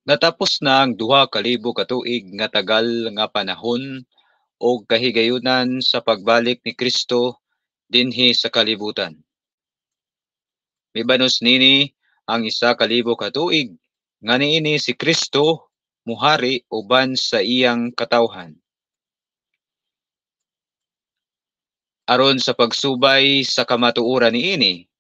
Natapos na ang 2,000 ka tuig nga tagal nga panahon o kahigayunan sa pagbalik ni Kristo dinhi sa kalibutan. Mibanos nini ang 1,000 ka tuig nga niini si Kristo muhari uban sa iyang katawhan. Aron sa pagsubay sa kamatuoran niini,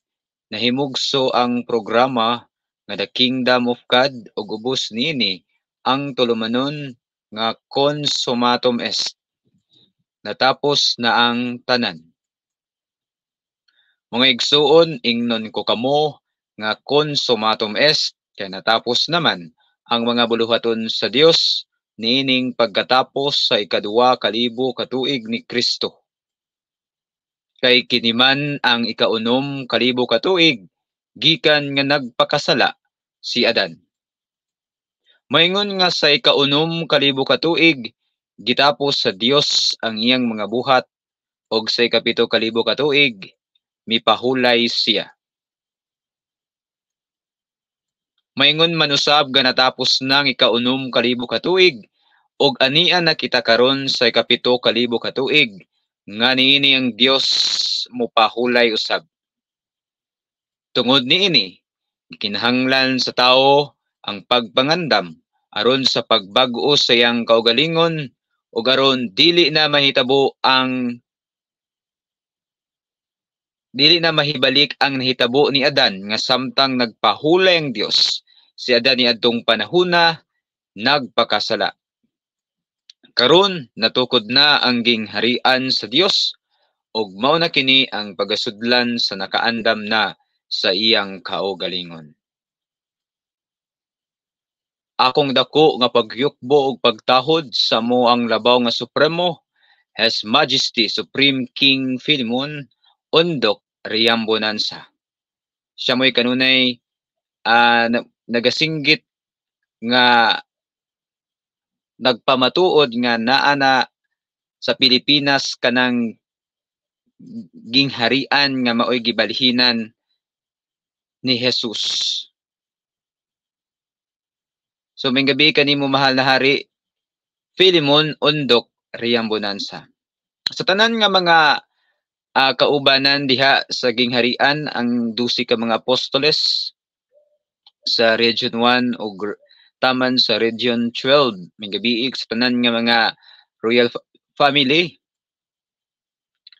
nahimugso ang programa nga The Kingdom of God ug ubos niini ang tulumanon nga consummatum est. Natapos na ang tanan. Mga igsuon, ingnon ko kamo nga consummatum est kay natapos naman ang mga buluhaton sa Dios niining pagkatapos sa 2,000 ka tuig ni Kristo. Kay kiniman ang 6,000 ka tuig gikan nga nagpakasala si Adan. Moingon nga sa 6,000 ka tuig gitapos sa Dios ang iyang mga buhat og sa 7,000 ka tuig mipahulay siya. Maingon man usab nga natapos nang 6,000 ka tuig og ania na kita karon sa 7,000 ka tuig nga niini ang Dios mopahulay usab. Tungod niini, kinahanglan sa tawo ang pagpangandam aron sa pagbag-o sa iyang kaugalingon ug aron dili na mahibalik ang nahitabo ni Adan nga samtang nagpahulay ang Dios si Adan ni adtong panahona nagpakasala. Karon natukod na ang gingharian sa Dios ug mao na kini ang pagasudlan sa nakaandam na sa iyang kaugalingon. Akong dako nga pagyukbo ug pagtahod sa mo ang labaw nga supremo, His Majesty Supreme King Philemon Undok Riambonansa. Siya mo'y kanunay nagasinggit nga nagpamatuod nga naa na sa Pilipinas kanang gingharian nga maoy gibalhinan ni Jesus. So may gabi kanimo mahal na hari Philemon Undok Riambonansa. Sa tanan nga mga kaubanan diha sa gingharian ang 12 ka mga apostoles sa Region 1 ug taman sa Region 12 may gabi sa tanan nga mga royal family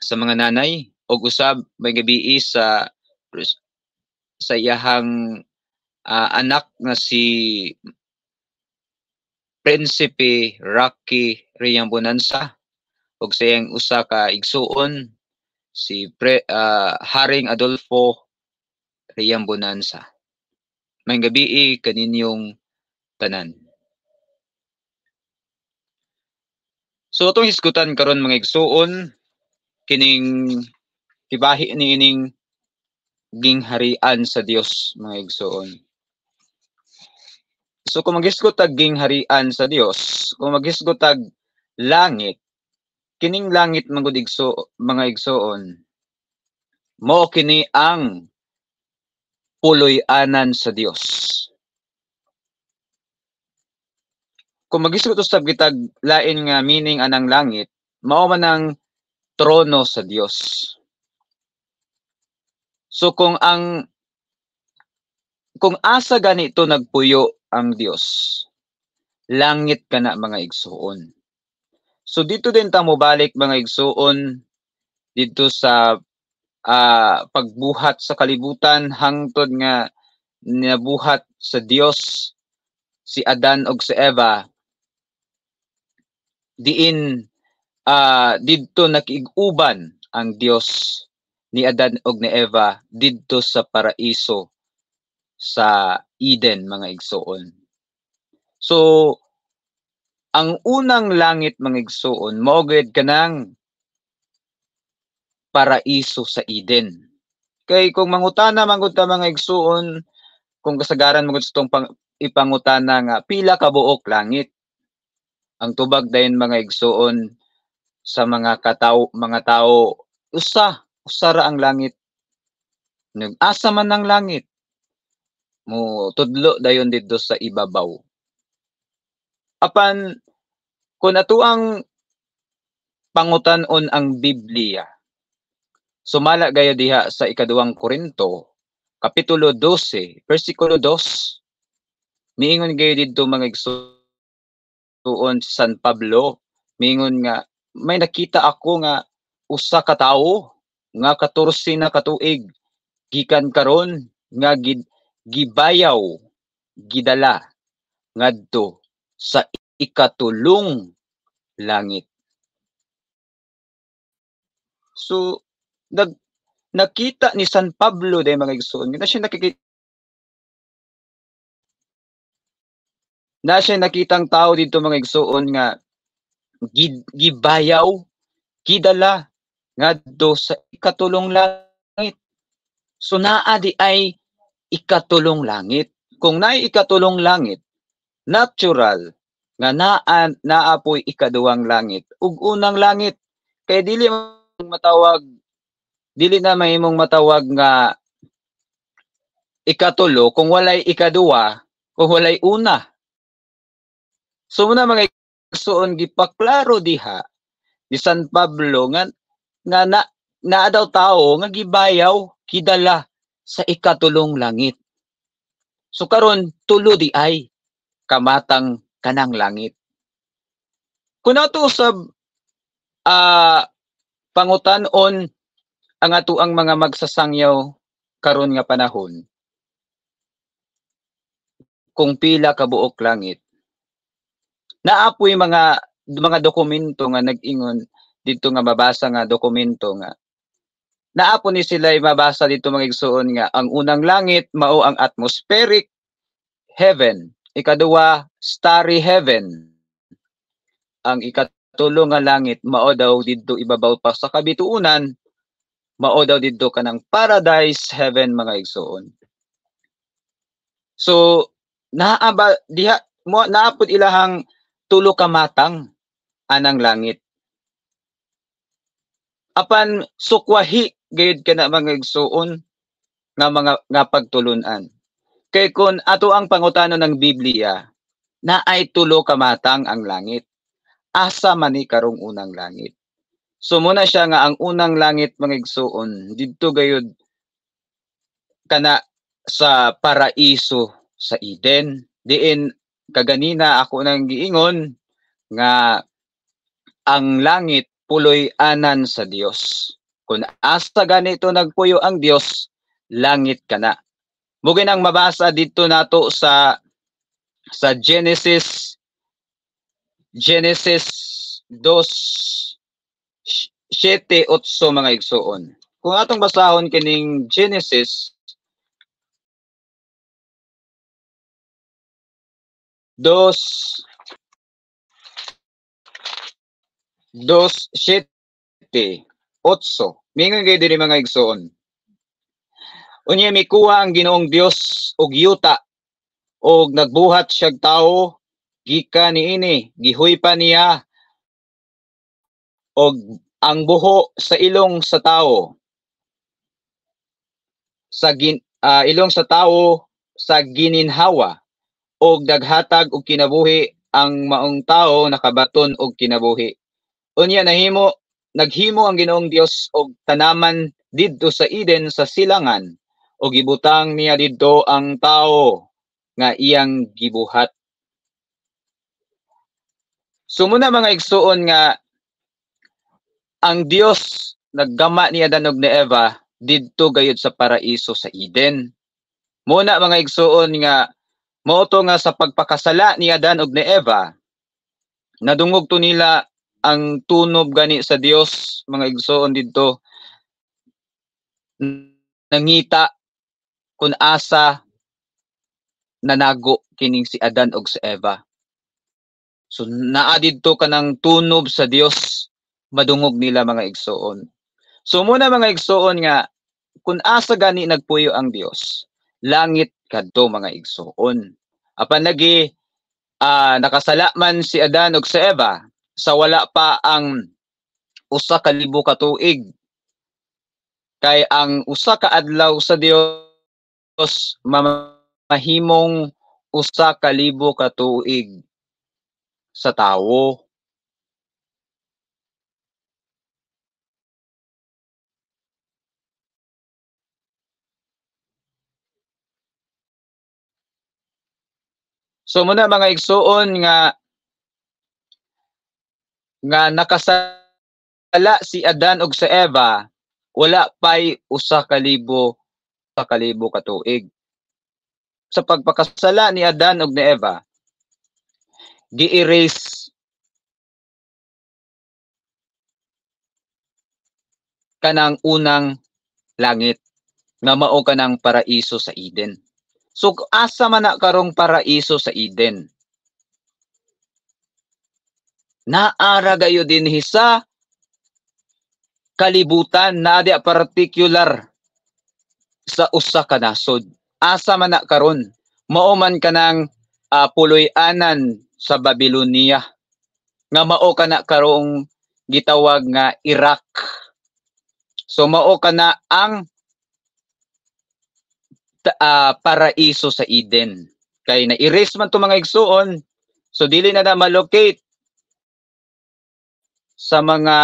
sa mga nanay ug usab may gabi sa iyahang anak nga si Prinsipe Rocky Riambonansa ug sa iyang usa ka igsuon si Haring Adolfo Riambonansa. May gabi kaninyong tanan. So atong hisgutan karon mga igsuon kining tibahi niining gingharian sa Dios mga igsuon. So kung maghisgot tag gingharian sa Dios, kung maghisgot tag langit, kining langit magud mga igsuon, mao kini ang puloy-anan sa Dios. Kung maghisgot usab kitag lain nga meaning anang langit, mao man ang trono sa Dios. So kung asa ganito nagpuyo ang Dios, langit kana mga igsuon. So dito din ta mo balik mga igsuon dito sa pagbuhat sa kalibutan hangtod nga nabuhat sa Dios si Adan ug si Eva diin didto nakig-uban ang Dios ni Adan ug ni Eva didto sa paraiso sa Eden mga igsuon. So ang unang langit mga igsuon mao gid kanang paraiso sa Eden. Kay kung mangutana mangud ta mga igsuon kung kasagaran mangud sa tong ipangutana nga pila ka buok langit. Ang tubag dayon mga igsuon sa mga tao usa ra ang langit. Asa man ang langit mo tudlo dayon didto sa ibabaw. Apan kung ato ang pangutan-on ang Biblia, sumala gaya diha sa ikaduhang Korinto, Kapitulo 12, versikulo 2, miingon gaya didto mga igsoon si San Pablo, miingon nga, may nakita ako nga usa ka tawo nga 14 na katuig gikan karon nga gibayaw gidala ngadto sa ikatulong langit. So nakita ni San Pablo day mga igsoon na siya nakitang tao dito mga igsoon nga gibayaw gidala ngadto sa ikatulong langit. So naa di ay ikatulong langit. Kung naay ikatulong langit, natural nga naa po'y ikaduhang langit ug unang langit. Kay dili na mahimong matawag nga ikatulo kung walay ikaduha, kung walay una. So muna mga igsoon gipaklaro diha ni San Pablo nga naa daw tao nga gibayaw kidala sa ikatulong langit. So karon tulo di ay kamatang kanang langit. Kung ato usab pangutan-on ang ato ang mga magsasangyaw karon nga panahon, kung pila ka buok langit, naapoy mga dokumento nga nag-ingon dito nga mabasa nga dokumento nga naapo ni sila mabasa dito mga igsoon nga ang unang langit mao ang atmospheric heaven, ikaduha starry heaven, ang ikatulo nga langit mao daw didto ibabaw pa sa kabituunan, mao daw didto kanang paradise heaven mga igsoon. So naaba diha mo naapod ilahang tulo ka matang anang langit. Apan sukwahi gayud kana mga igsoon nga pagtulunan. Kay kun ato ang pangutanon ng Biblia, naay tulo ka matang ang langit. Asa man ni karong unang langit. So muna siya nga ang unang langit mga igsoon didto gayud kana sa paraiso sa Eden. Diin kaganina ako nang giingon nga ang langit puloy anan sa Dios. Kung asa ganito nagpuyo ang Dios, langit kana. Mugin ang mabasa dito nato sa Genesis 2:7-8 mga igsoon. Kung atong basahon kining Genesis 2:7-8, mingon gay diri mga igsoon. Unya mikuha ang Ginoong Dios og yuta og nagbuhat siyag tawo gikan niini, gihuy pa niya og ang buho sa ilong sa tawo ilong sa tawo sa gininhawa og daghatag og kinabuhi ang maong tawo nakabaton og kinabuhi. Unya naghimo ang Ginoong Dios og tanaman didto sa Eden sa silangan o gibutang niya didto ang tawo nga iyang gibuhat. So muna mga igsoon nga ang Dios naggama ni Adan ug ni Eva didto gayud sa paraiso sa Eden. Muna mga igsoon nga mao to nga sa pagpakasala ni Adan ug ni Eva nadungog to nila ang tunob gani sa Dios mga igsoon didto nangita kun asa nanago kining si Adan ug si Eva. So naa didto kanang tunob sa Dios madungog nila mga igsoon. So muna mga igsoon nga kun asa gani nagpuyo ang Dios, langit kadto mga igsoon. Apan nakasala man si Adan ug si Eva sa wala pa ang 1,000 ka tuig. Kay ang 1 ka adlaw sa Dios mahimong 1,000 ka tuig. sa tawo. So muna mga igsuon nga nakasala si Adan ug si Eva, wala pay usa ka libo ka tuig. Sa pagpakasala ni Adan ug ni Eva, gi-erase kanang unang langit nga mao kanang paraiso sa Eden. So asa man na karong paraiso sa Eden? Naara gayo dinhi sa kalibutan, na di particular sa usa ka nasod. Asa man na karon? Mao man kanang puloy-anan sa Babylonia nga mao kana karong gitawag nga Iraq. So mao kana ang paraiso sa Eden. Kay na-erase man to mga igsuon, so dili na malocate sa mga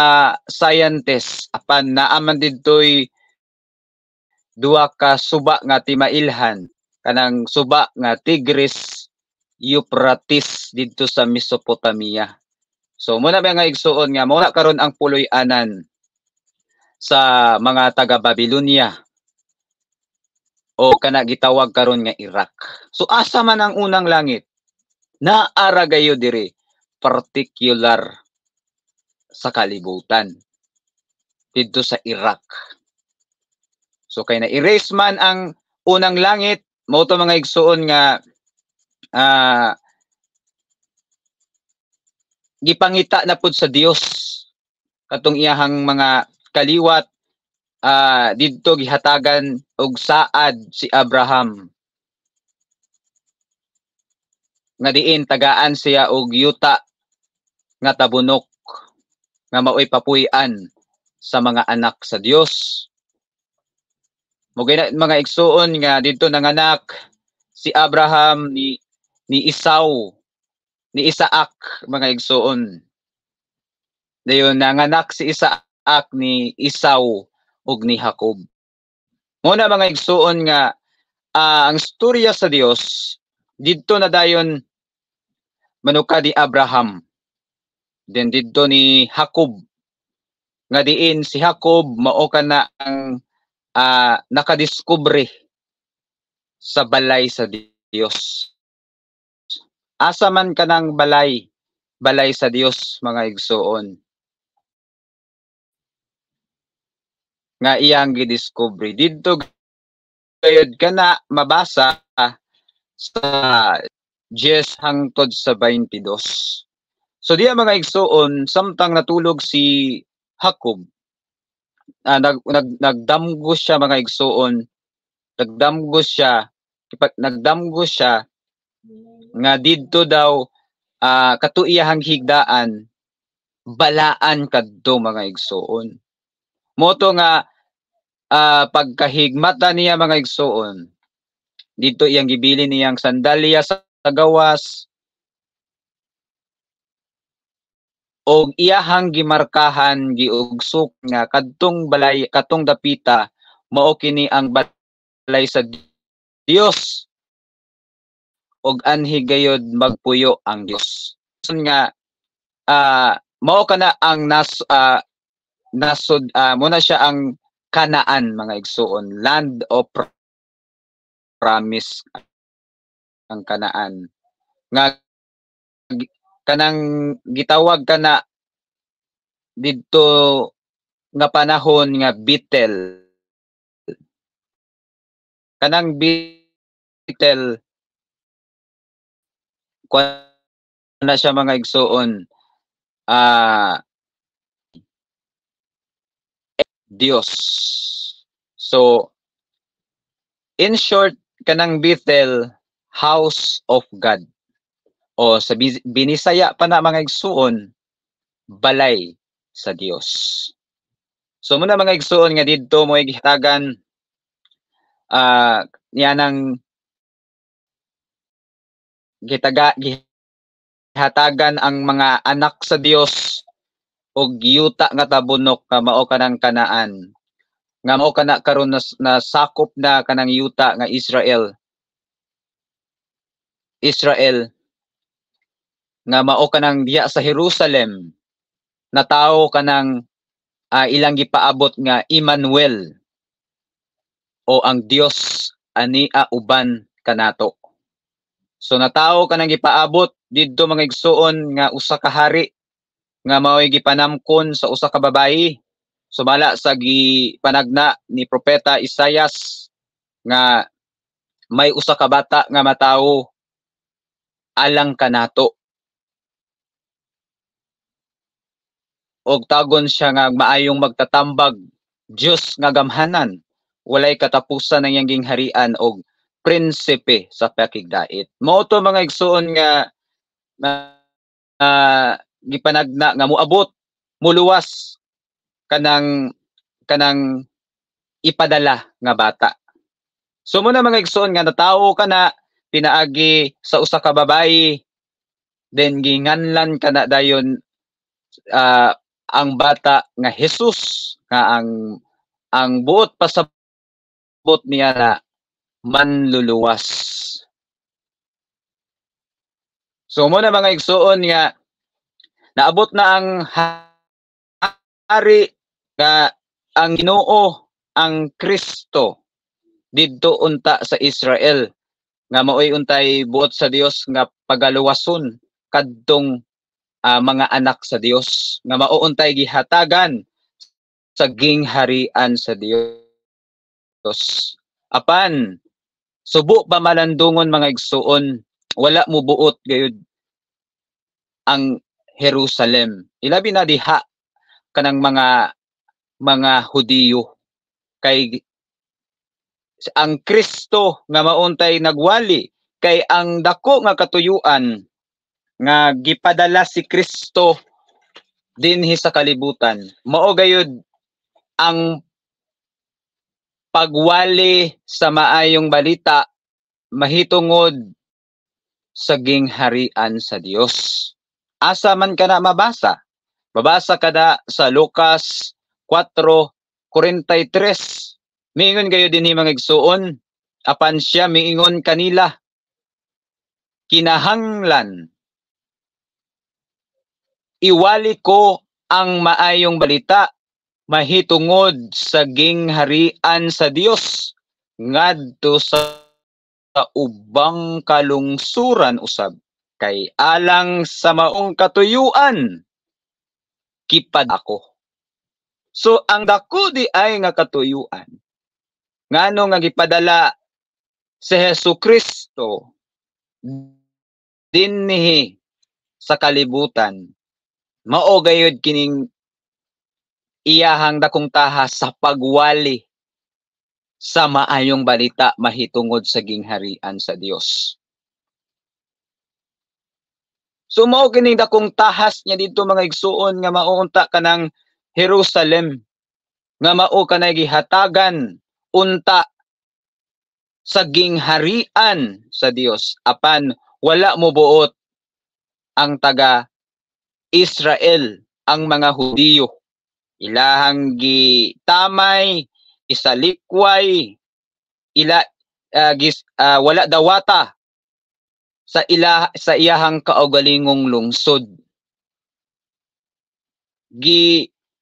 scientists apan naaman didtoy duha ka suba nga timailhan, kanang suba nga Tigris, Euphrates didto sa Mesopotamia. So muna mga igsuon nga mao na karon ang puloy-anan sa mga taga Babylonia o kana gitawag karon nga Iraq. So asa man ang unang langit? Naara gayo diri particular sa kalibutan didto sa Iraq. So kay na-erase man ang unang langit, mao to mga igsuon nga gipangita na pud sa Dios katong iyahang mga kaliwat, didto gihatagan og saad si Abraham nga diin tagaan siya og yuta nga tabunok nga maoy papuy-an sa mga anak sa Dios. Mugay na mga igsuon nga didto nanganak si Abraham ni Isaac mga igsuon. Dayon nanganak si Isaac ni Esau ug ni Jacob. Mo na mga igsuon nga ang istorya sa Dios didto na dayon manuka ni Abraham. Then didto ni Jacob nga diin si Jacob mao kana ang nakadiskubre sa balay sa Dios. Asa man kanang balay sa Dios mga igsuon nga iyang gidiskubre didto gayud kana mabasa sa 10 hangtod sa 22. So diya mga igsuon samtang natulog si Jacob, nagdamgo siya mga igsuon, nagdamgo siya nga didto daw katuiyahang higdaan balaan kadto mga igsuon. Moto nga pagkahigmata niya mga igsuon, dito iyang gibilin niyang sandalya sa gawas og iyahang gimarkahan giugsok nga kadtong balay katong dapita mao kini ang balay sa Dios og anhi gayud magpuyo ang Dios. Nga mao kana ang nasod muna siya ang Kanaan mga igsuon, land of promise ang Kanaan nga kanang gitawag kana didto nga panahon nga Bethel. Kanang Bethel na siya mga igsuon Dios. So in short kanang Bethel, house of God, o sa Binisaya pa na mga igsuon, balay sa Dios. So muna mga igsuon nga didto mo gihatagan niya nang hatagan ang mga anak sa Dios og yuta nga tabunok nga mao kanang Kanaan, nga mao kana karon na sakop na kanang yuta nga Israel nga mao kanang diya sa Jerusalem na tawo kanang ilang gipaabot nga Emmanuel o ang Dios ania uban kanato. So natawo kanang gipaabot didto mga igsuon nga usa ka hari nga mao'y gipanamkon sa usa ka babayi sumala sa gipanagna ni propeta Isaias nga may usa ka bata nga matawo alang kanato. Og tagon siya nga maayong magtatambag, Dios nga gamhanan, walay katapusan ang iyang gingharian og prinsipe sa pakigdait. Mao to mga igsuon nga gipanagna nga moabot, muluwas kanang ipadala nga bata. So muna mga igsuon nga natawo ka na pinaagi sa usa ka babayi, then ginganlan ka na dayon ang bata nga Jesus nga ang buot pasabot niya na manluluwas. So muna mga igsuon nga naabot na ang hari nga ang Ginoo, ang Kristo didto unta sa Israel nga maoy untay buot sa Dios nga pagaluwason kadtong mga anak sa Dios nga mauuntay gihatagan sa gingharian sa Dios. Apan subo pa malandungon mga igsuon, wala mo buot gayud ang Jerusalem. Ilabi na diha kanang mga Hudiyo kay ang Kristo nga mauntay nagwali kay ang dako nga katuyuan nga gipadala si Kristo dinhi sa kalibutan mao gayud ang pagwali sa maayong balita mahitungod sa gingharian sa Dios. Asa man kana mabasa? Babasa kada sa Lucas 4:43. Miingon kayo dinhi mga igsuon, apan siya miingon kanila, kinahanglan iwali ko ang maayong balita mahitungod sa gingharian sa Dios ngadto sa ubang kalungsuran usab kay alang sa maong katuyuan kipad ako. So ang dako di ay nga katuyuan ngano nga gipadala si Hesukristo dinhi sa kalibutan mao gayud kining iyahang dakong tahas sa pagwali sa maayong balita mahitungod sa gingharian sa Dios. So mao kining dakong tahas niya dito mga igsuon nga mauunta kanang Jerusalem nga mao kanay gihatagan unta sa gingharian sa Dios apan wala mo buot ang taga Israel, ang mga Hudiyo. Ilahang gitamay, isalikway, wala dawata sa iyahang kaugalingong lungsod.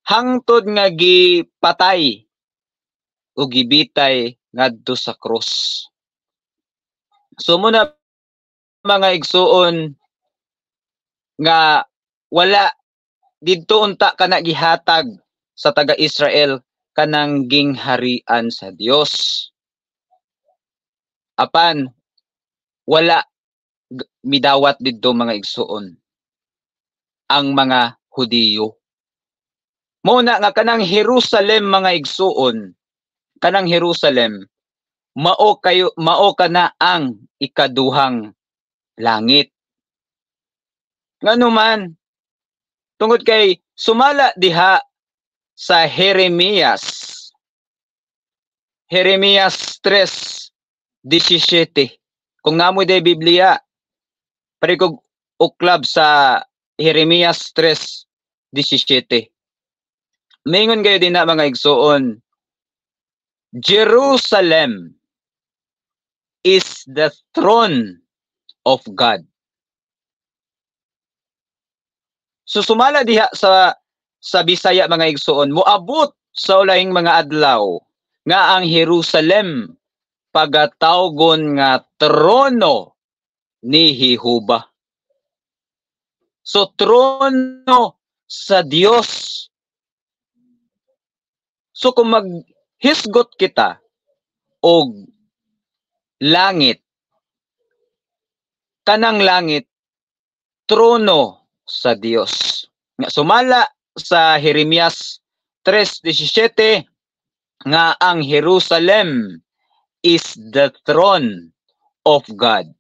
Hangtod nga gipatay o gibitay ngadto sa cross. So muna mga igsuon nga wala didto unta kana gihatag sa taga Israel kanang gingharian sa Dios. Apan wala midawat didto mga igsuon ang mga Hudiyo. Muna nga kanang Jerusalem mga igsuon, kanang Jerusalem mao kana ang ikaduhang langit. Ngano man tungod kay sumala diha sa Jeremias 3:17. Kung namoy day Biblia, pare kog uklab sa Jeremias 3:17. Mingon kayo din na mga igsoon, Jerusalem is the throne of God. So sumala diha sa Bisaya mga igsoon, moabot sa ulahing mga adlaw nga ang Jerusalem pagatawgon nga trono ni Jehova. So trono sa Dios. So kung maghisgot kita og langit, kanang langit trono sa Dios. Nga sumala sa Jeremias 3:17 nga ang Jerusalem is the throne of God.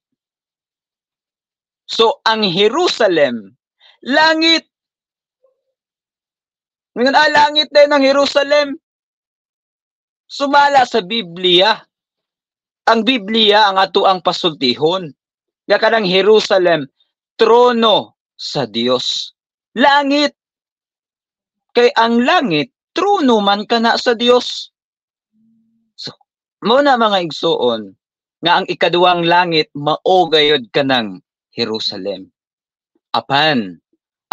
So ang Jerusalem, langit. Ngayon, langit din ang Jerusalem. Sumala sa Biblia. Ang Biblia ang ato ang pasultihon. Nga kanang Jerusalem, trono sa Dios. Langit. Kay ang langit, trono man kana sa Dios. So, muna mga igsoon, nga ang ikaduwang langit, maogayod kanang Jerusalem. Apan,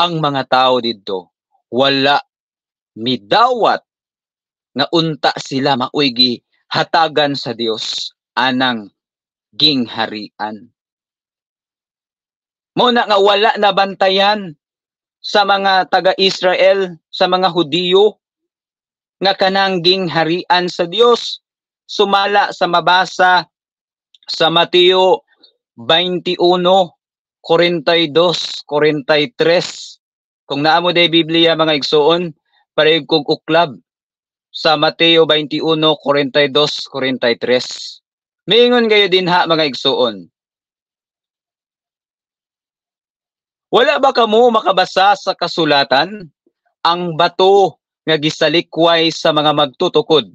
ang mga tao dito, wala midawat nga unta sila mauygi hatagan sa Dios anang gingharian. Muna nga wala na bantayan sa mga taga-Israel, sa mga Hudiyo, nga kanang gingharian sa Dios. Sumala sa mabasa sa Mateo 21:42, 43. Kung naamo day Biblia mga igsoon, pareho kog uklab sa Mateo 21:42, 43. Miingon kayo din ha mga igsoon. Wala ba kamo makabasa sa kasulatan? Ang bato nga gisalikway sa mga magtutukod,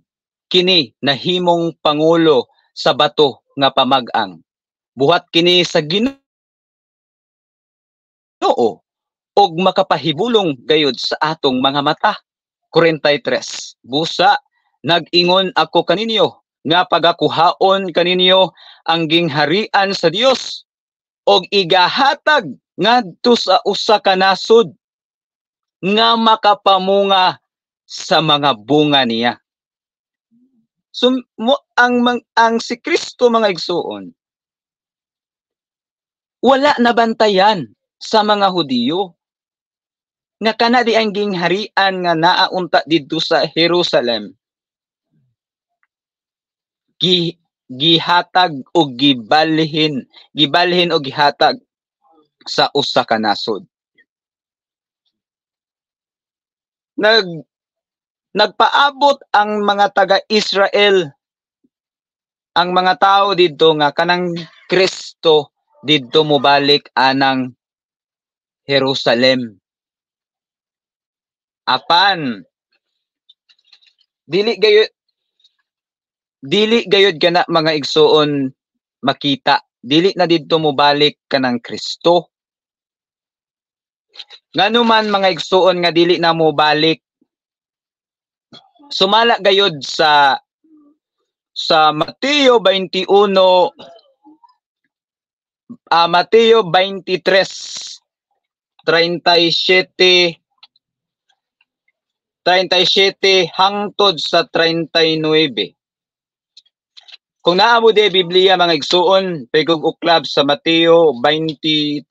kini nahimong pangulo sa bato nga pamag-ang. Buhat kini sa Ginoo og makapahibulong gayud sa atong mga mata. 43. Busa, nag-ingon ako kaninyo nga pagakuhaon kaninyo ang gingharian sa Dios og igahatag ngadto sa usa ka nasod nga makapamunga sa mga bunga niya. So ang si Kristo mga igsoon wala nabantayan sa mga Hudiyo nga kana di ang gingharian nga naaunta didto sa Jerusalem gihatag o gibalhin o gihatag sa usa ka nasod. Nagpaabot ang mga taga-Israel, ang mga tao didto nga kanang Kristo didto mobalik anang Jerusalem. Apan dili gayud kana mga igsoon makita, dili na didto mobalik kanang Kristo. Nganuman mga igsoon nga dili na mobalik, sumala gayud sa Mateo 21 Mateo 23:37 hangtod sa 39. Kung naamo di Biblia mga igsoon, pagkog uklab sa Mateo 23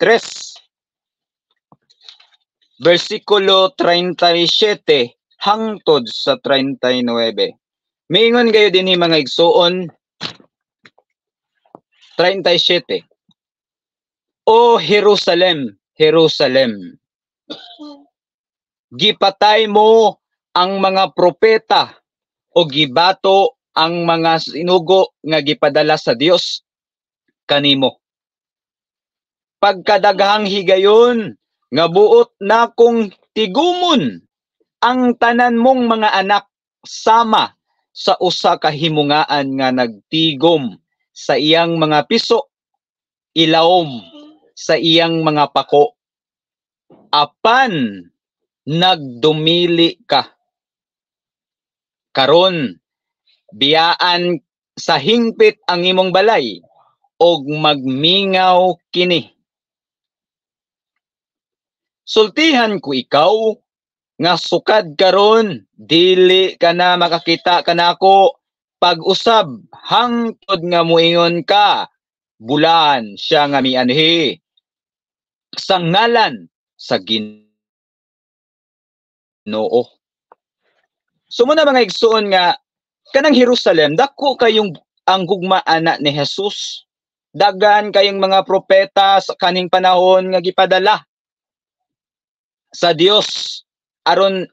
37 hangtod sa 39. Miingon kayo din mga igsoon 37. O Jerusalem, Jerusalem, gipatay mo ang mga propeta o gibato ang mga sinugo nga gipadala sa Dios kanimo. Pagkadaghang higayon nga buot na kong tigumon ang tanan mong mga anak sama sa usa ka himungaan nga nagtigom sa iyang mga piso, ilawom sa iyang mga pako. Apan nagdumili ka. Karon biyaan sa hingpit ang imong balay og magmingaw kini. Sultihan ko ikaw nga sukad karon dili ka na makakita kanako pag-usab hangtod nga muingon ka bulan siya nga mianhi sa ngalan sa Ginoo. So muna mga igsuon nga kanang Jerusalem dako kayong ang gugma ana ni Jesus. Dagan kayong mga propeta sa kaning panahon nga gipadala sa Dios aron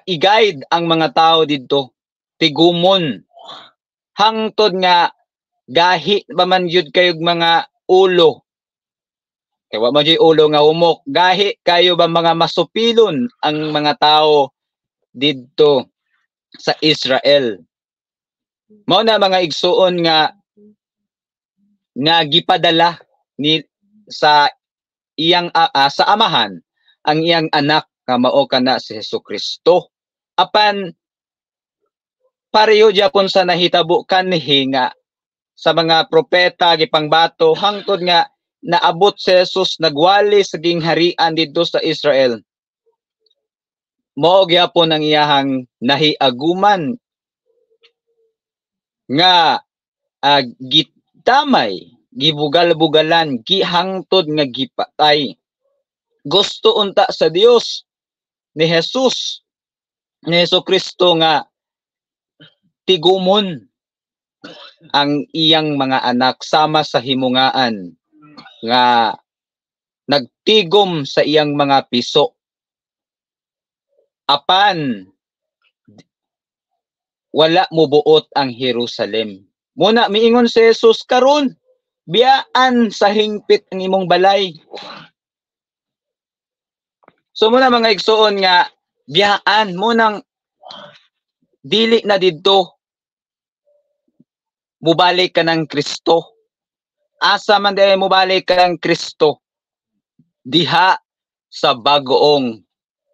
i-guide ang mga tao didto, tigumon hangtod nga gahi ba man jud kayog mga ulo. Kay wa man jud ulo nga humok, gahi kayo ba mga masupilon ang mga tao didto sa Israel. Mao na mga igsuon nga gipadala ni sa iyang sa amahan ang iyang anak nga mao kana si Hesukristo. Apan pareho gyapon sa nahitabo kanhi nga sa mga propeta gipangbato hangtod nga naabot si Jesus nagwali sa gingharian didto sa Israel. Mao gyapon ang iyahang nahiaguman nga gitamay, gibugal-bugalan, gihangtod nga gipatay. Gusto unta sa Dios ni Jesus, ni Hesukristo nga tigumon ang iyang mga anak sama sa himungaan nga nagtigom sa iyang mga piso. Apan wala mo buot ang Jerusalem. Muna miingon si Jesus karon biyaan sa hingpit ang imong balay. So muna mga igsuon nga biyaan mo nang dili na didto mubalik ka ng Kristo. Asa man di mubalik ka ng Kristo? Diha sa bagoong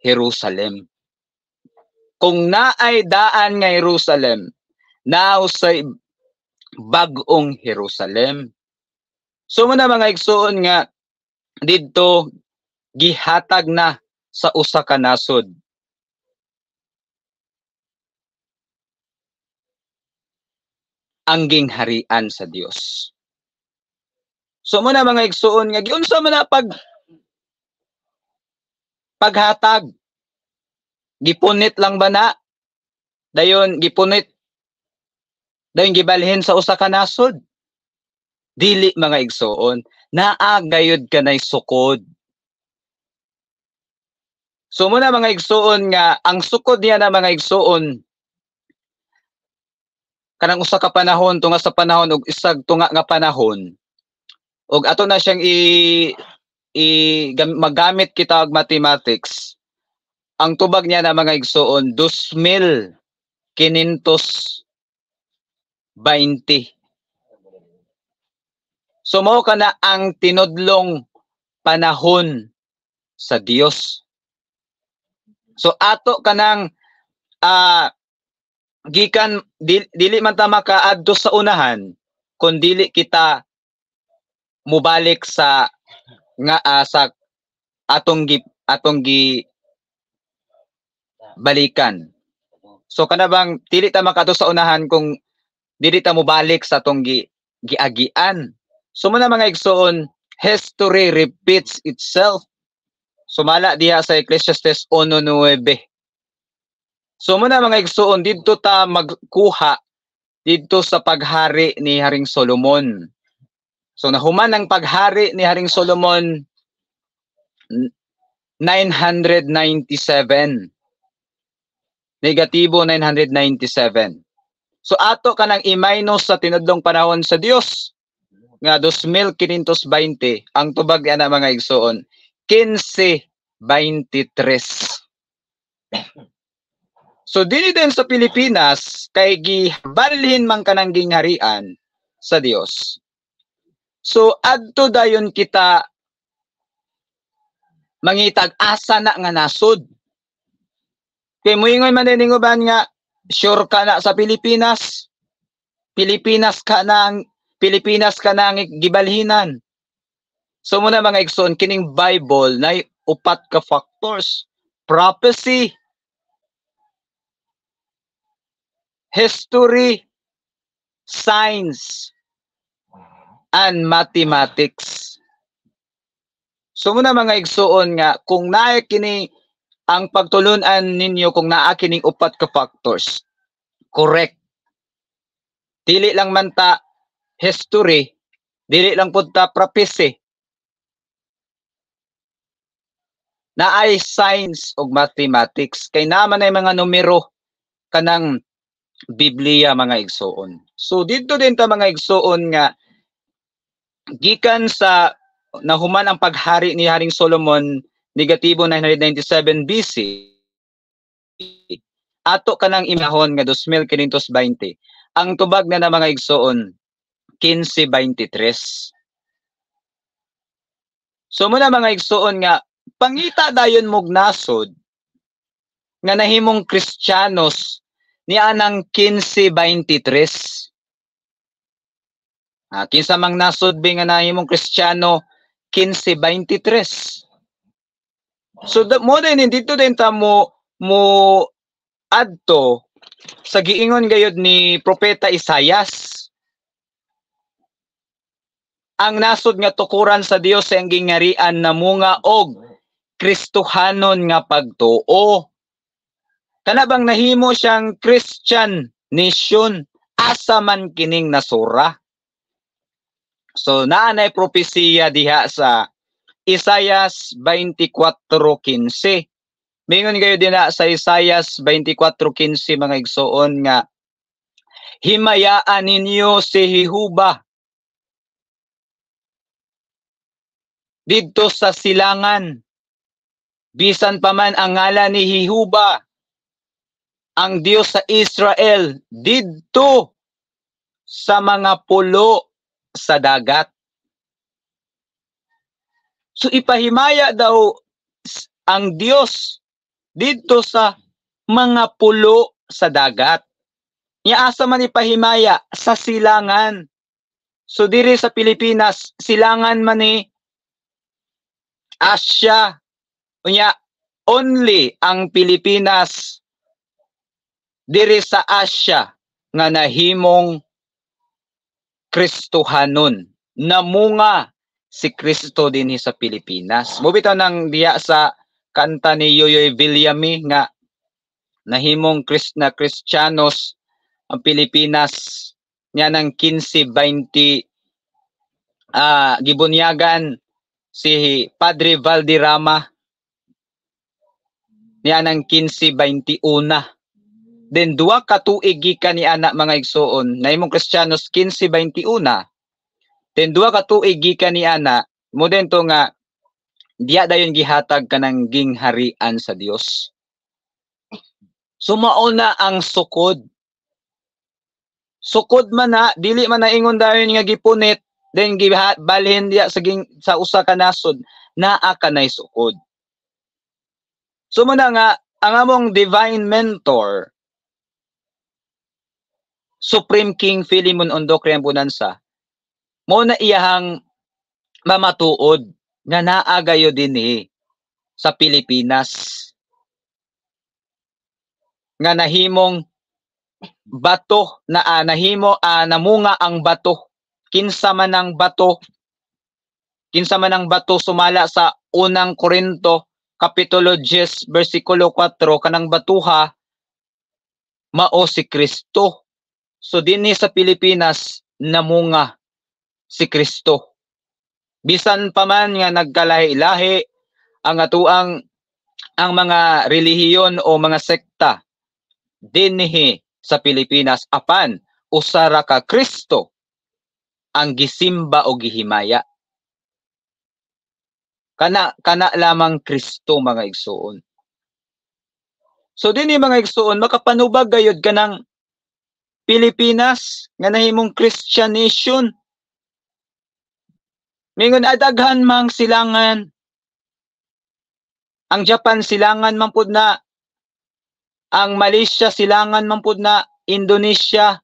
Jerusalem. Kung naay daan nga Jerusalem, nao sa bagong Jerusalem. So muna mga igsuon nga didto gihatag na sa usa ka nasod. Ang gingharian sa Dios. So muna mga igsuon nga giunsa man na paghatag. Gipunit lang ba na? Dayon gipunit. Dayon gibalhin sa usa ka nasod. Dili mga igsuon, naa gayud kanay sukod. So muna mga igsuon nga ang sukod niya na mga igsuon kanang usa ka panahon tunga sa panahon ug isag tunga nga panahon. Ug ato na siyang magamit kita og mathematics. Ang tubag niya na mga igsuon 2,520. So mao kana ang tinudlong panahon sa Dios. So ato kanang gikan dili man ta makaadto sa unahan kun dili kita mubalik sa nga sa atong gi balikan. So kana bang dili ta makaadto sa unahan kung dili ta mubalik sa atong giagian. So muna mga igsuon, history repeats itself. Sumala diha sa Ecclesiastes 1:9. So muna mga igsuon, dito ta magkuha dito sa paghari ni Haring Solomon. So nahuman ang paghari ni Haring Solomon 997. Negatibo 997. So ato kanang i-minus sa tinudlong panahon sa Dios nga 2,520 ang tubag ana mga igsuon 1523. So dili din sa Pilipinas kay gibalhin man kanang gingharian sa Dios. So adto dayon kita mangitag asa na nga nasod. Kay moingon man din uban nga sure ka na sa Pilipinas. Pilipinas ka na ang gibalhinan. So muna mga igsoon, kining Bible na upat ka factors: prophecy, history, science, and mathematics. So muna mga igsoon nga, kung naa kini ang pagtulunan ninyo, kung naa kining upat ka factors, correct. Dili lang man ta history, dili lang pud ta prophecy. Naay science ug mathematics, kay naman ay mga numero kanang Biblia mga igsoon. So dito din ta mga igsoon nga gikan sa nahuman ang paghari ni Haring Solomon negatibo 997 BC ato kanang imahon nga 2520. Ang tubag na mga igsoon 1523. So muna mga igsoon nga pangita dayon mog nasod nga nahimong Kristiyanos ni anang 1523. Kinsa mang nasod bi nga nahimong Kristiyano 1523. So mo din dito din ta mo adto sa giingon gayud ni Propeta Isayas. Ang nasod nga tukuran sa Dios sa gingharian namunga og Kristohanon nga pagtuo. Kana bang nahimo siyang Christian nation asa man kining nasura. So naanay propesiya diha sa Isayas 24:15. Mingon kayo din na sa Isayas 24:15 mga igsoon nga himayaan ninyo si Jehovah didto sa silangan, bisan pa man ang ngalan ni Jehovah ang Dios sa Israel didto sa mga pulo sa dagat. So ipahimaya daw ang Dios didto sa mga pulo sa dagat. Nya asa man ipahimaya sa silangan. So diri sa Pilipinas, silangan man ni Asia. Unya only ang Pilipinas diri sa Asia nga nahimong Kristohanon. Namunga si Kristo dinhi sa Pilipinas. Mubitaw nang diya sa kanta ni Yoyoy Villami nga nahimong Kristiyanos ang Pilipinas niya ng 1520 gibunyagan si Padre Valderrama niya ng 1521. Then duwa ka tuig gikan ni ana mga igsoon nahimong Kristiyanos 1521. Then duwa ka tuig gikan ni ana mo den to nga diya dayon gihatag kanang gingharian sa Dios. So mauna ang sukod. Sukod man na dili man naingon dayon nga gipunit then gibalhin diya sa usa ka nasod naa kanay sukod. So muna nga ang among divine mentor Supreme King Philemon Ondoc Riambunansa mo na iyahang mamatuod nga naa gayo dinhi sa Pilipinas nga nahimong bato na namunga ang bato. Kinsa man ang bato sumala sa unang Korinto kapitulo 10 bersikulo 4 kanang batuha mao si Kristo. So dinhi sa Pilipinas namunga si Kristo. Bisan pa man nga nagkalahi-lahi ang atuang ang mga relihiyon o mga sekta dinhi sa Pilipinas apan usara ka Kristo ang gisimba o gihimaya. Kana lamang Kristo mga igsoon. So dinhi mga igsoon makapanubag gayud kanang Pilipinas nga nahimong Christian nation. Mingon adaghan mang silangan. Ang Japan silangan man pud na, ang Malaysia silangan man pud na, Indonesia.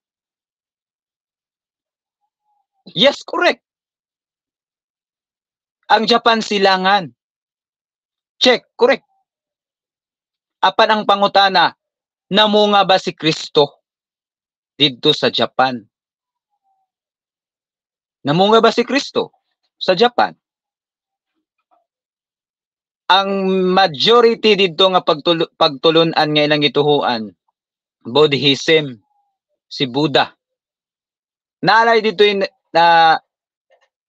Yes, correct. Ang Japan silangan. Check, correct. Apan ang pangutana, namunga ba si Kristo didto sa Japan? Namunga ba si Kristo sa Japan? Ang majority didto nga pagtulon-an nga ilang gituhuan, Buddhism, si Buddha. Naalay dito na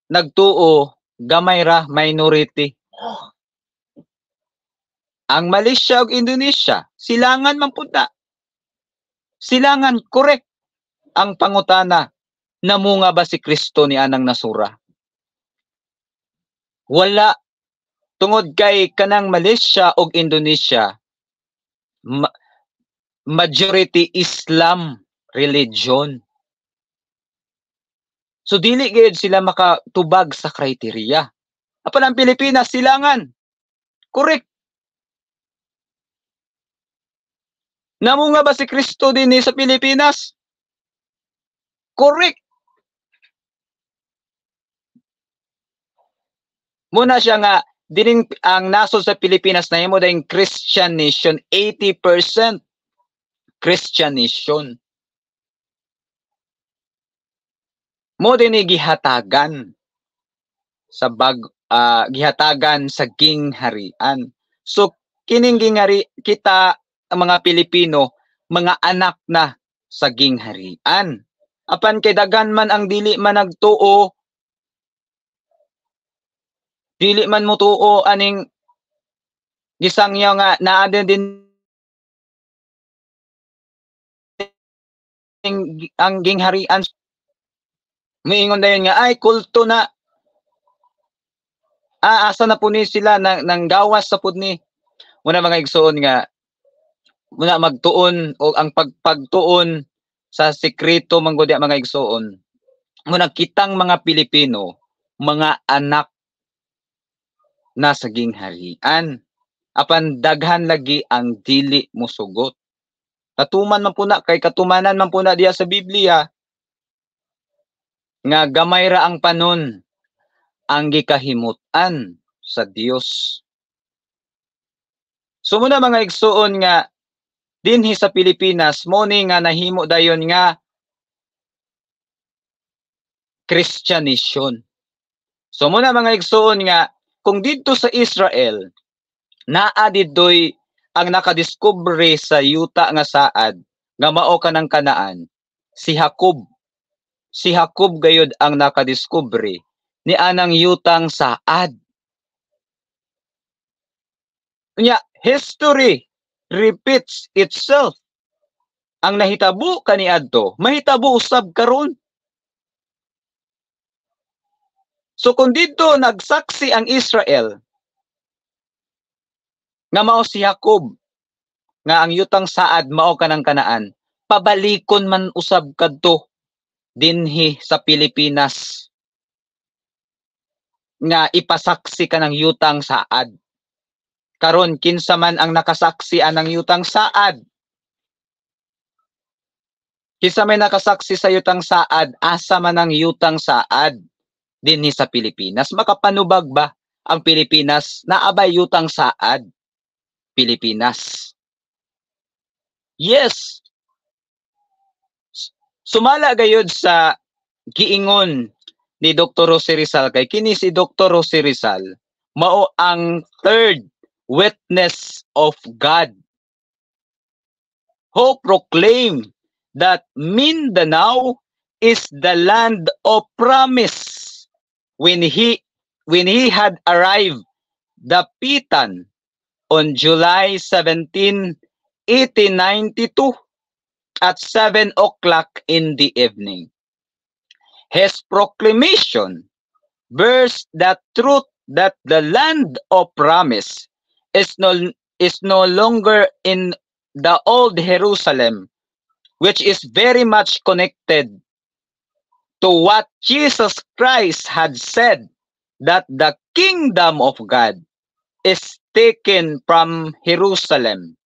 nagtuo, gamay ra, minority. Ang Malaysia ug Indonesia, silangan man pud na. Silangan, correct. Ang pangutana, namunga ba si Kristo ni anang nasura? Wala. Tungod kay kanang Malaysia ug Indonesia, majority Islam religion. So dili gayud sila makatubag sa kriteria. Apan ang Pilipinas silangan. Correct. Namunga ba si Kristo dinhi sa Pilipinas? Correct. Muna siya nga dining ang nasod sa Pilipinas na himo dayong Christian nation, 80% Christian nation. Mo dinhi gihatagan sa gihatagan sa gingharian. So kining ginghari kita ang mga Pilipino, mga anak na sa gingharian. Apan kay dagan man ang dili man nagtuo, dili man mo tuo aning gisangyaw nga naa din ang gingharian. Miingon dayon nga ay kulto na. Asa na po ni sila nang gawas sa pud ni. Muna mga igsoon nga muna magtuon o ang pagtuon sa sekreto manggudi mga igsoon. Muna kitang mga Pilipino, mga anak na sa gingharian. Apan daghan lagi ang dili mosugot. Katuman man puna kay katumanan man puna diya sa Biblia nga gamay ra ang panon ang gikahimutan sa Dios. So muna mga igsoon nga dinhi sa Pilipinas mo ni nga nahimo dayon nga Christian nation. So muna mga igsoon nga kung didto sa Israel naa didtoy ang nakadiskubre sa yuta nga saad nga mao kanang Kanaan, si Jacob. Si Jacob gayud ang nakadiskubre ni anang yutang saad. Nya history repeats itself. Ang nahitabo kaniadto, mahitabo usab karon. So kung dito nagsaksi ang Israel nga mao si Jacob nga ang yutang saad mao kanang Kanaan, pabalikon man usab kadto dinhi sa Pilipinas nga ipasaksi ka ng yutang saad. Karon kinsa man ang nakasaksi anang yutang saad? Kinsa may nakasaksi sa yutang saad, asa man ang yutang saad dinhi sa Pilipinas? Makapanubag ba ang Pilipinas na abay yutang saad? Pilipinas. Yes. Sumala gayud sa giingon ni Dr. Jose Rizal kay kini si Dr. Jose Rizal mao ang third witness of God who proclaimed that Mindanao is the land of promise when he had arrived Dapitan on July 17, 1892 at 7 o'clock in the evening. His proclamation bears the truth that the land of promise is no longer in the old Jerusalem, which is very much connected to what Jesus Christ had said, that the kingdom of God is taken from Jerusalem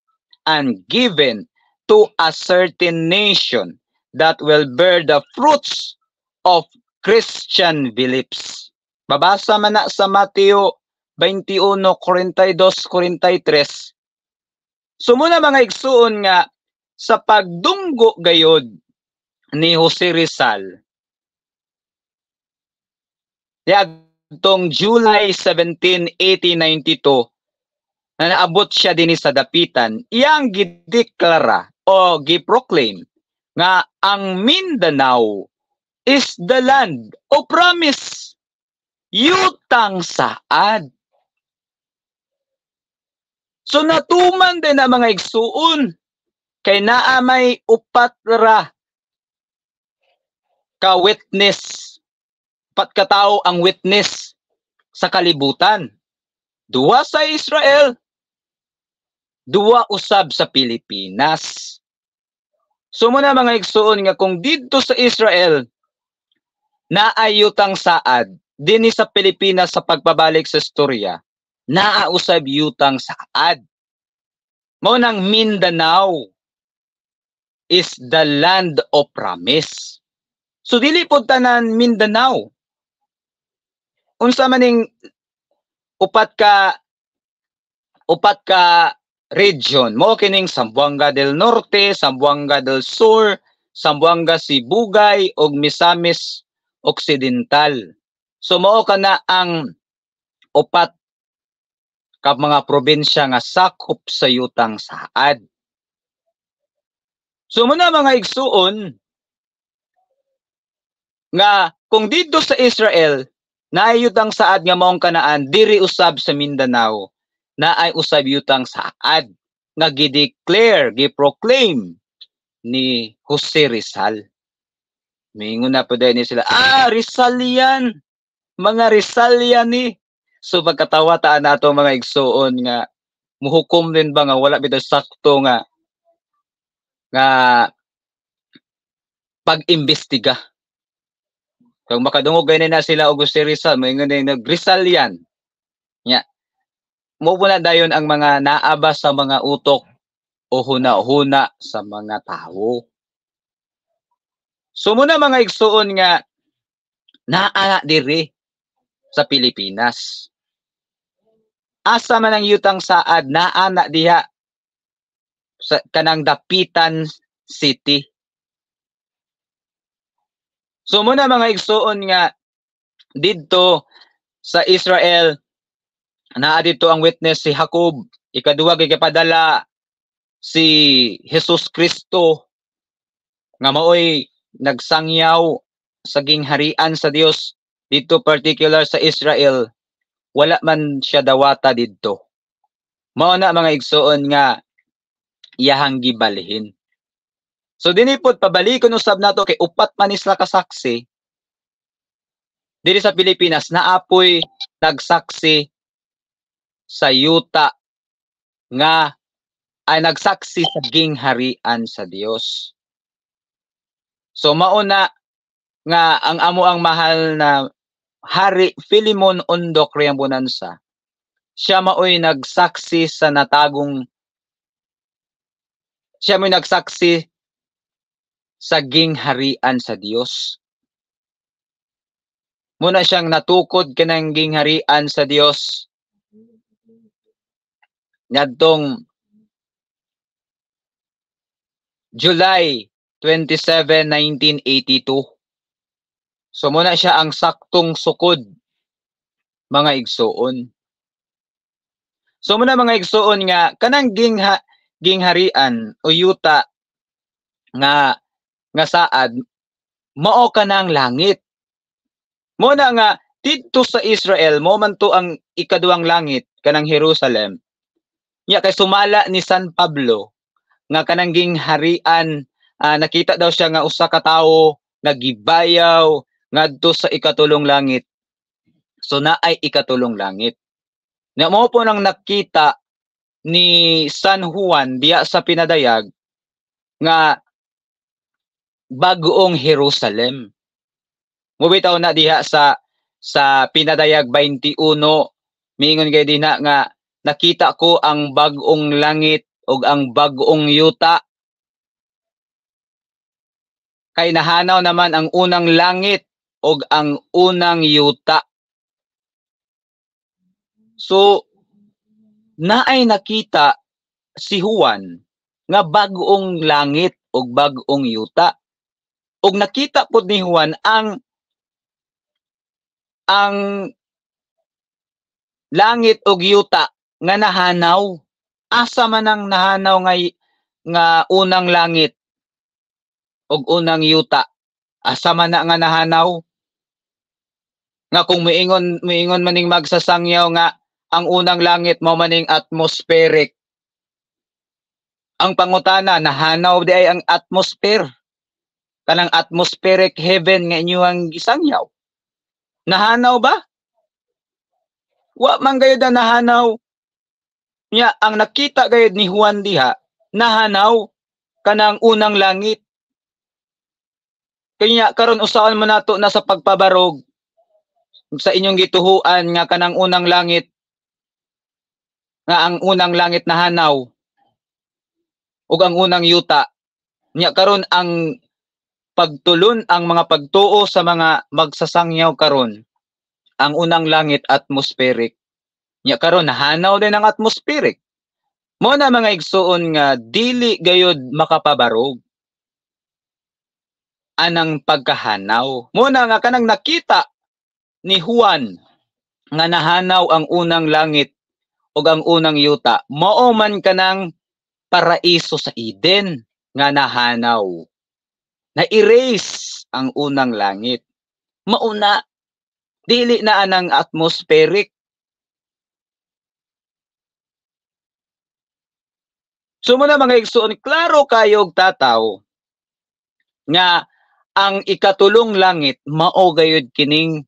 and given to a certain nation that will bear the fruits of Christian beliefs. Babasa man na sa Mateo 21:42-43. Sumuna mga igsuon nga sa pagdunggo gayod ni Jose Rizal, tong July 17, 1892, na naabot siya din sa dapitan, iyang gideklara o giproclaim nga ang Mindanao is the land of promise, yutang saad. So natuman din na mga igsuon kay naa may upat ra ka witness, pat katao ang witness sa kalibutan. Duwa sa Israel, duwa usab sa Pilipinas. So muna mga igsuon nga kung dito sa Israel naayutang saad, dinhi sa Pilipinas sa pagbabalik sa istorya, naausab yutang saad. Mao nang Mindanao is the land of promise. So dili pod tanan Mindanao. Unsa maning upat ka region, mo kining Zamboanga del Norte, Zamboanga del Sur, Zamboanga Sibugay ug Misamis Occidental. So mao kana ang upat ka mga probinsya nga sakop sa yutang saad. So muna mga igsuon nga kung dito sa Israel naay yutang saad nga maong kanaan, diri usab sa Mindanao naay usab yutang saad nga gideclare, giproclaim ni Jose Rizal. Mingon na po din sila, Rizal yan, mga Rizal yan ni. So pagkatawa taan nato mga igsuon nga muhukom din ba nga wala bitaw sakto nga pag-imbestiga. Kung makadungog ganyan na sila og si Rizal, may nga nag-Rizal yan. Nya. Mo na dayon ang mga naaba sa mga utok o huna-huna sa mga tao. So muna mga igsuon nga naa diri sa Pilipinas. Asa man ang yutang saad naa na diha sa kanang Dapitan City. So muna mga igsuon nga didto sa Israel naa dito ang witness si Jacob, ikaduwa gipadala si Jesus Kristo nga maoy nagsangyaw sa gingharian sa Dios dito particular sa Israel, wala man siya dawata didto. Mao na mga igsuon nga iyahang gibalhin. So dinipod pabalikon usab nato kay upat man isla ka saksi diri sa Pilipinas naapoy nagsaksi sa yuta nga ay nagsaksi sa gingharian sa Dios. So mauna nga ang amo ang mahal na Hari Philemon Ondok Riambonanza, siya maoy nagsaksi sa natagong, siya maoy nagsaksi sa gingharian sa Dios. Muna siyang natukod kanang gingharian sa Dios ngadtong July 27, 1982. So muna siya ang saktong sukod mga igsuon. So muna mga igsuon nga kanang gingharian o yuta nga saad mao kanang langit. Muna nga didto sa Israel mo man to ang ikaduhang langit kanang Jerusalem. Nya kay sumala ni San Pablo nga kanang gingharian, nakita daw siya nga usa ka tawo nagibayaw ngadto sa ikatulong langit. So naay ikatulong langit. Nya mao po nang nakita ni San Juan diya sa pinadayag nga bagoong Jerusalem. Mubitaw na diha sa pinadayag 21, miingon kay dinha nga nakita ko ang bag-ong langit ug ang bag-ong yuta. Kay nahanaw naman ang unang langit ug ang unang yuta. So, naay nakita si Juan nga bag-ong langit ug bag-ong yuta. Ug nakita pud ni Juan ang langit ug yuta nga nahanaw. Asa man ang nahanaw nga unang langit ug unang yuta? Asa man na nga nahanaw? Nga kung miingon maning magsasangyaw nga ang unang langit mao maning atmospheric. Ang pangutana, nahanaw di ay ang atmosphere? Kanang atmospheric heaven nga inyong gisangyaw. Nahanaw ba? Wa man gayud na nahanaw. Nya ang nakita gayud ni Juan diha, nahanaw kanang unang langit. Kanya karon usaon man nato na sa pagpabarog sa inyong gituhuan nga kanang unang langit, nga ang unang langit nahanaw ug ang unang yuta. Nya karon ang pagtulon, ang mga pagtuo sa mga magsasangyaw karon, ang unang langit atmospheric. Nya karon nahanaw din ang atmospheric. Mo na mga igsuon nga dili gayud makapabarog anang pagkahanaw. Mo na nga kanang nakita ni Juan nga nahanaw ang unang langit ug ang unang yuta, mao man kanang paraiso sa Eden nga nahanaw. Na-erase ang unang langit. Mauna, dili na anang atmospheric. So muna mga igsoon, klaro kayo og tataw nga ang ikatulong langit mao gayud kining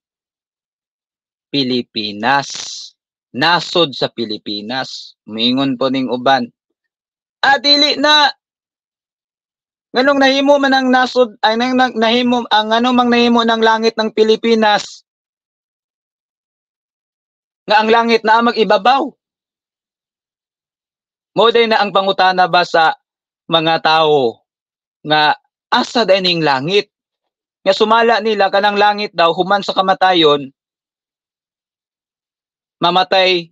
Pilipinas. Nasod sa Pilipinas. Mingon po ning uban. Dili na. Nganong nahimo man ang nasod, ay nahimo, ang ano mang nahimo ng langit ng Pilipinas. Nga ang langit na mag-ibabaw. Moday na ang pangutana ba sa mga tao nga asa dining langit? Nga sumala nila kanang langit daw human sa kamatayon, mamatay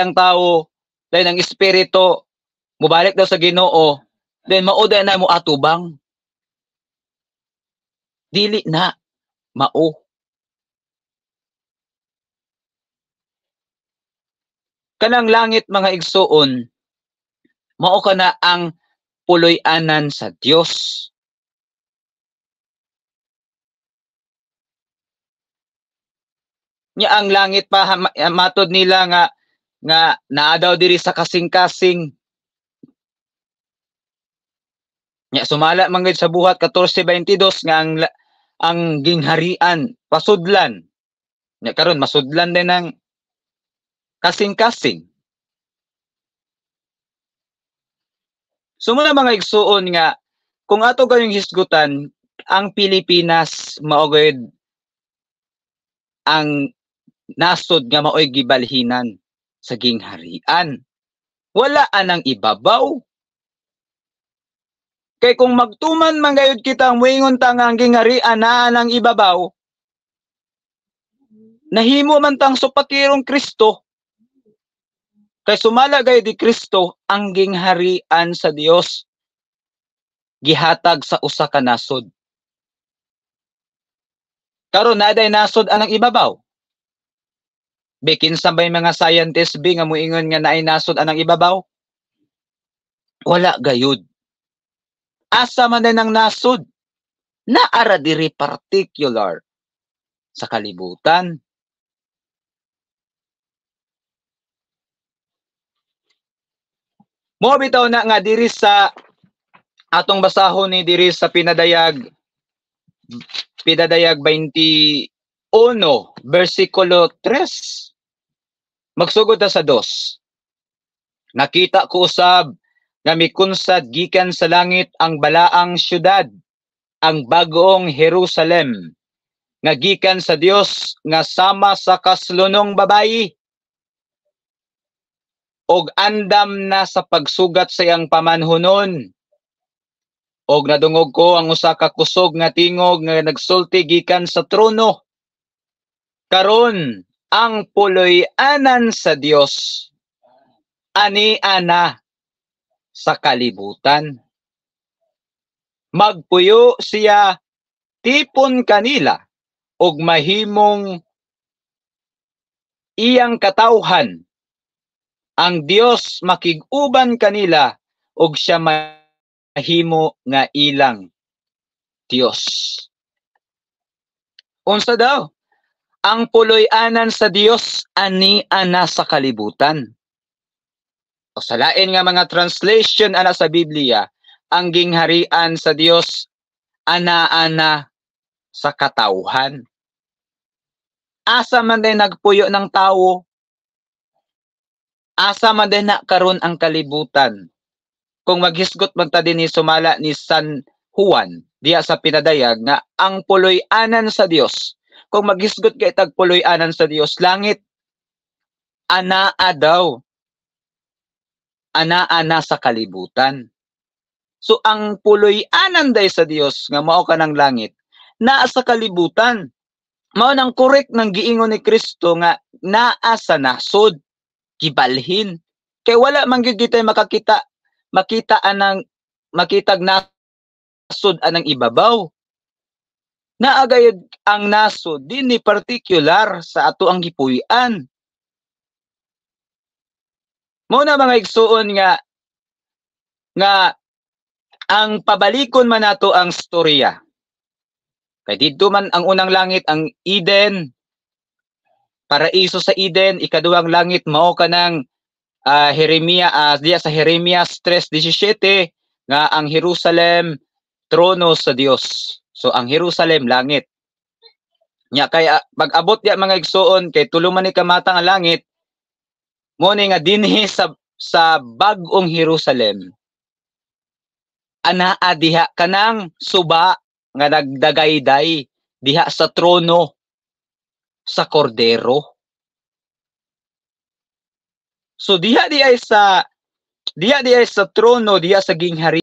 ang tao, dahil ang espiritu mubalik daw sa Ginoo, then mauday na mo atubang. Dili na mao. Kanang langit mga igsuon, mao kana ang puloy-anan sa Dios. Nya ang langit pa matod nila nga naa daw diri sa kasing-kasing. Nya sumala man gid sa buhat 14:22 nga ang gingharian pasudlan. Nya karon masudlan din ng kasing-kasing. So muna mga igsuon nga kung ato gayong hisgutan, ang Pilipinas mao gayud ang nasod nga maoy gibalhinan sa gingharian. Wala anang ibabaw. Kay kung magtuman man gayud kita moingon ta nga ang gingharian naa nang ibabaw, nahimo man tang supakirong Kristo. Kay sumala gayud di Kristo ang gingharian sa Dios gihatag sa usa ka nasod. Karon naday nasod anang ibabaw. Bikin sa bay mga scientist nga moingon nga naay nasod anang ibabaw? Wala gayud. Asa man din ang nasod? Naara diri particular sa kalibutan. Mo bitaw na nga diri sa atong basahon ni diri sa Pinadayag 21 versikulo 3. Magsugod ta sa 2. Nakita ko usab nga mikunsad gikan sa langit ang balaang syudad, ang bag-ong Jerusalem, nga gikan sa Dios nga sama sa kaslunong babayi. og andam na sa pagsugat sa iyang pamanhunon. Og nadungog ko ang usa ka kusog nga tingog nga nagsulti gikan sa trono. Karon ang puloy-anan sa Dios ani ana sa kalibutan. Magpuyo siya tipon kanila og mahimong iyang katawhan. Ang Dios makig-uban kanila og siya mahimo nga ilang Dios. Unsa daw? Ang puloy-anan sa Dios ani ana sa kalibutan. O sa lain nga mga translation ana sa Biblia, ang gingharian sa Dios ana-ana sa katawhan. Asa man din nagpuyo ng tawo, asa man din na karon ang kalibutan. Kung maghisgot man ta dinhi sumala ni San Juan diya sa pinadayag nga ang puloy-anan sa Dios, kung maghisgot kay tag puloy-anan sa Dios, langit anaa daw, ana-ana sa kalibutan. So ang puloy-anan day sa Dios nga mao kanang langit naa sa kalibutan. Mao nang correct nang giingon ni Kristo nga naa sa nasod, gibalhin. Kay wala man gyud kita makitag nasod anang ibabaw. Naa gayud ang nasod dinhi particular sa ato ang gipuy-an. Mao na mga igsuon nga ang pabalikon man nato ang storya. Kay didto man ang unang langit, ang Eden, paraiso sa Eden. Ikaduhang langit mao kanang diya sa Jeremias 3:17 nga ang Jerusalem trono sa Dios. So ang Jerusalem langit. Nya kay pag-abot diya mga igsuon kay tulo man ni kamatang ang langit, mo ni nga dinhi sa bag-ong Jerusalem. Anaa diha kanang suba nga nagdagayday diha sa trono sa kordero. So diha di ay sa trono, diha sa gingharian